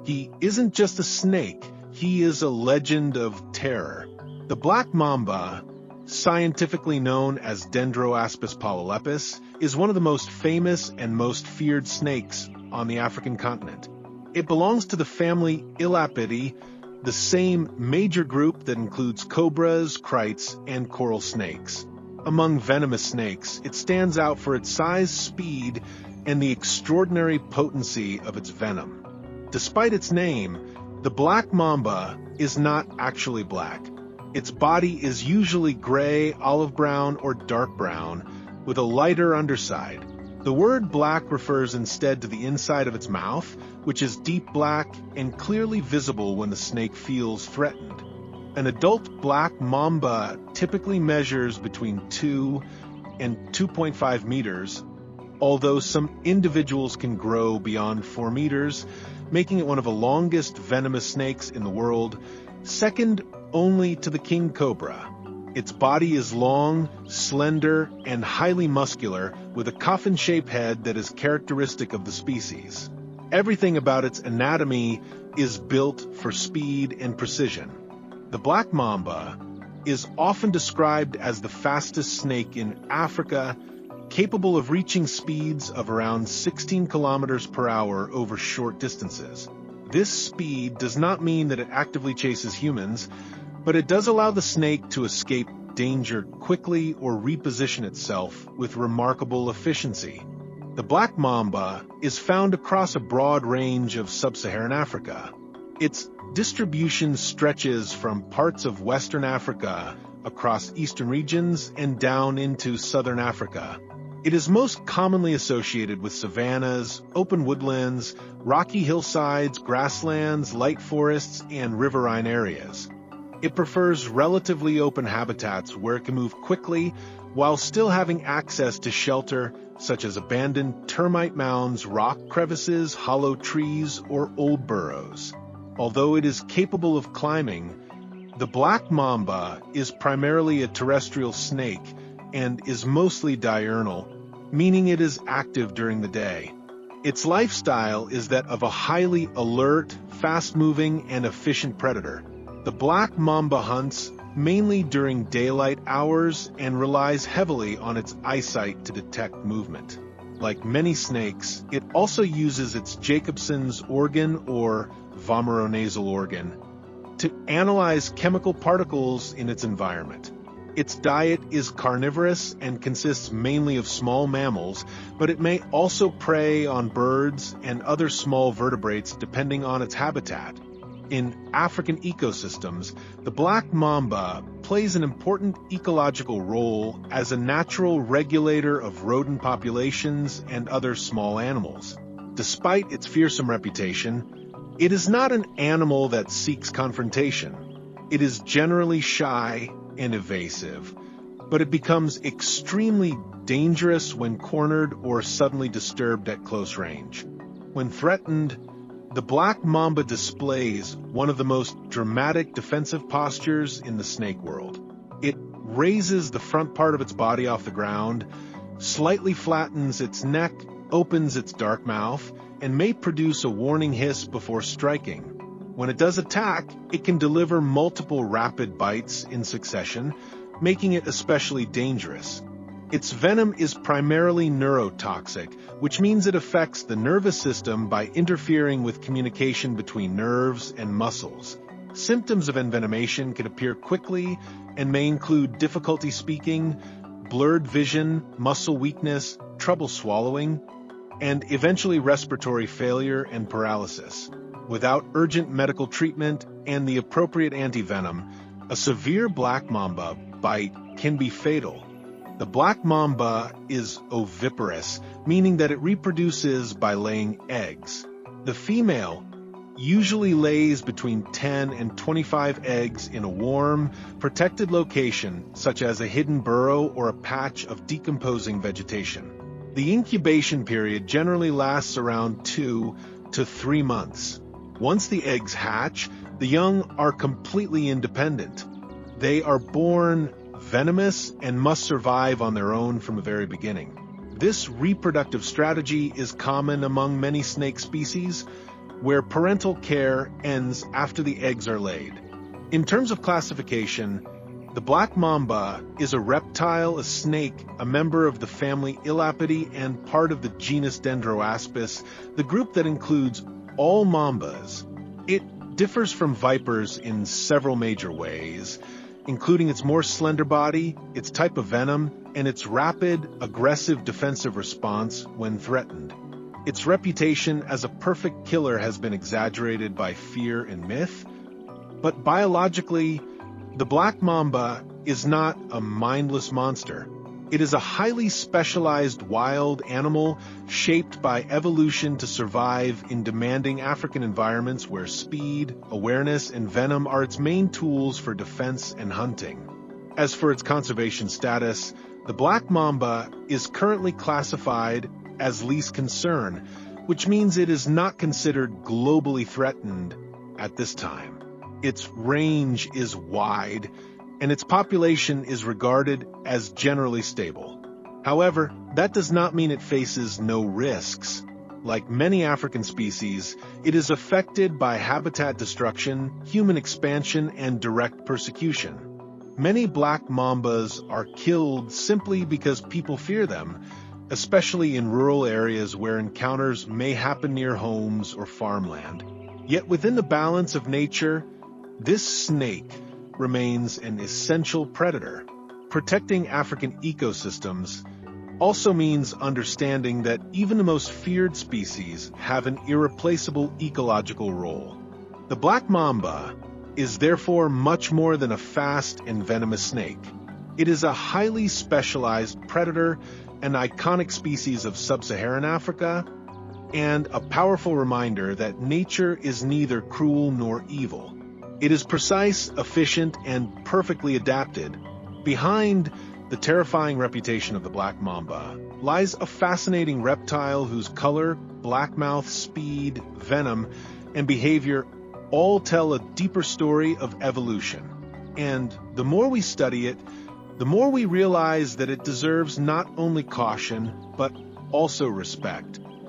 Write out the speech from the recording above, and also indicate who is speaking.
Speaker 1: He isn't just a snake, he is a legend of terror. The Black Mamba, scientifically known as Dendroaspis polylepis, is one of the most famous and most feared snakes on the African continent. It belongs to the family Elapidae, the same major group that includes cobras, krites, and coral snakes. Among venomous snakes, it stands out for its size, speed, and the extraordinary potency of its venom. Despite its name, the Black Mamba is not actually black. Its body is usually gray, olive brown, or dark brown, with a lighter underside. The word black refers instead to the inside of its mouth, which is deep black and clearly visible when the snake feels threatened. An adult black mamba typically measures between 2 and 2.5 meters, although some individuals can grow beyond 4 meters, making it one of the longest venomous snakes in the world, second only to the king cobra. Its body is long, slender, and highly muscular, with a coffin-shaped head that is characteristic of the species. Everything about its anatomy is built for speed and precision. The Black Mamba is often described as the fastest snake in Africa, capable of reaching speeds of around 16 kilometers per hour over short distances. This speed does not mean that it actively chases humans, but it does allow the snake to escape danger quickly or reposition itself with remarkable efficiency. The Black Mamba is found across a broad range of sub-Saharan Africa. Its distribution stretches from parts of Western Africa across eastern regions and down into southern Africa. It is most commonly associated with savannas, open woodlands, rocky hillsides, grasslands, light forests, and riverine areas. It prefers relatively open habitats where it can move quickly while still having access to shelter such as abandoned termite mounds, rock crevices, hollow trees, or old burrows. Although it is capable of climbing, the Black Mamba is primarily a terrestrial snake and is mostly diurnal, meaning it is active during the day. Its lifestyle is that of a highly alert, fast-moving, and efficient predator. The Black Mamba hunts mainly during daylight hours and relies heavily on its eyesight to detect movement. Like many snakes, it also uses its Jacobson's organ or vomeronasal organ to analyze chemical particles in its environment. Its diet is carnivorous and consists mainly of small mammals, but it may also prey on birds and other small vertebrates depending on its habitat. In African ecosystems, the Black Mamba plays an important ecological role as a natural regulator of rodent populations and other small animals. Despite its fearsome reputation, it is not an animal that seeks confrontation. It is generally shy and evasive, but it becomes extremely dangerous when cornered or suddenly disturbed at close range. When threatened, the Black Mamba displays one of the most dramatic defensive postures in the snake world. It raises the front part of its body off the ground, slightly flattens its neck, opens its dark mouth, and may produce a warning hiss before striking. When it does attack, it can deliver multiple rapid bites in succession, making it especially dangerous. Its venom is primarily neurotoxic, which means it affects the nervous system by interfering with communication between nerves and muscles. Symptoms of envenomation can appear quickly and may include difficulty speaking, blurred vision, muscle weakness, trouble swallowing, and eventually respiratory failure and paralysis. Without urgent medical treatment and the appropriate antivenom, a severe Black Mamba bite can be fatal. The Black Mamba is oviparous, meaning that it reproduces by laying eggs. The female usually lays between 10 and 25 eggs in a warm, protected location, such as a hidden burrow or a patch of decomposing vegetation. The incubation period generally lasts around 2 to 3 months. Once the eggs hatch, the young are completely independent. They are born venomous and must survive on their own from the very beginning. This reproductive strategy is common among many snake species, where parental care ends after the eggs are laid. In terms of classification, the black mamba is a reptile, a snake, a member of the family Elapidae and part of the genus Dendroaspis, the group that includes all mambas. It differs from vipers in several major ways, including its more slender body, its type of venom, and its rapid, aggressive defensive response when threatened. Its reputation as a perfect killer has been exaggerated by fear and myth, but biologically, the black mamba is not a mindless monster. It is a highly specialized wild animal shaped by evolution to survive in demanding African environments where speed, awareness, and venom are its main tools for defense and hunting. As for its conservation status, the black mamba is currently classified as least concern, which means it is not considered globally threatened at this time. Its range is wide, and its population is regarded as generally stable. However, that does not mean it faces no risks. Like many African species, it is affected by habitat destruction, human expansion, and direct persecution. Many black mambas are killed simply because people fear them, especially in rural areas where encounters may happen near homes or farmland. Yet within the balance of nature, this snake remains an essential predator. Protecting African ecosystems also means understanding that even the most feared species have an irreplaceable ecological role. The black mamba is therefore much more than a fast and venomous snake. It is a highly specialized predator, an iconic species of sub-Saharan Africa, and a powerful reminder that nature is neither cruel nor evil. It is precise, efficient, and perfectly adapted. Behind the terrifying reputation of the black mamba lies a fascinating reptile whose color, blackmouth, speed, venom, and behavior all tell a deeper story of evolution. And the more we study it, the more we realize that it deserves not only caution, but also respect.